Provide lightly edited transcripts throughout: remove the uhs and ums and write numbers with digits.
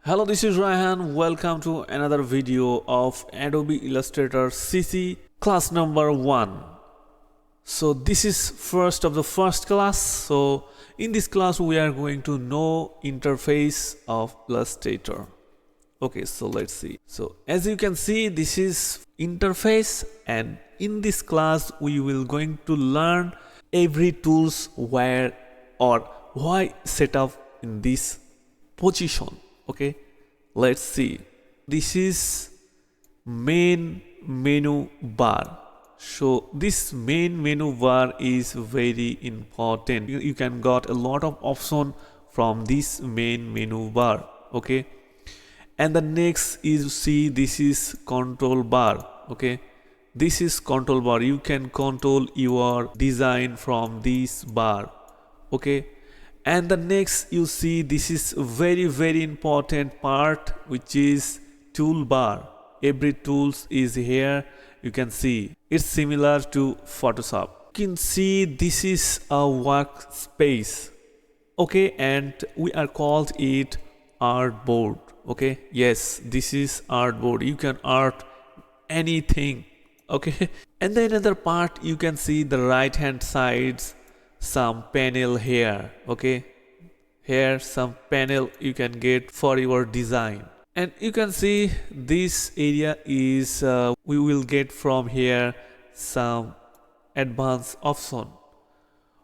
Hello, this is Raihan. Welcome to another video of Adobe Illustrator CC class number 1. So this is first of the first class. So in this class we are going to know interface of Illustrator. Okay, so let's see. So as you can see, this is interface, and in this class we will going to learn every tools where or why set up in this position. Okay, let's see. This is main menu bar. So this main menu bar is very important. You can got a lot of option from this main menu bar. Okay, and the next is, see, this is control bar. Okay, this is control bar. You can control your design from this bar. Okay, and the next you see, this is very important part, which is toolbar. Every tools is here. You can see it's similar to Photoshop. You can see this is a workspace. Okay, and we are called it artboard. Okay, yes, this is artboard. You can art anything. Okay, and then another part, you can see the right hand sides, some panel here. Okay, here some panel you can get for your design, and you can see this area is we will get from here some advanced option.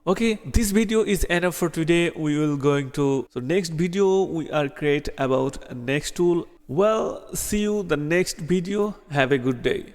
Okay, this video is enough for today. We will going to, so next video we are create about next tool. Well, see you the next video. Have a good day.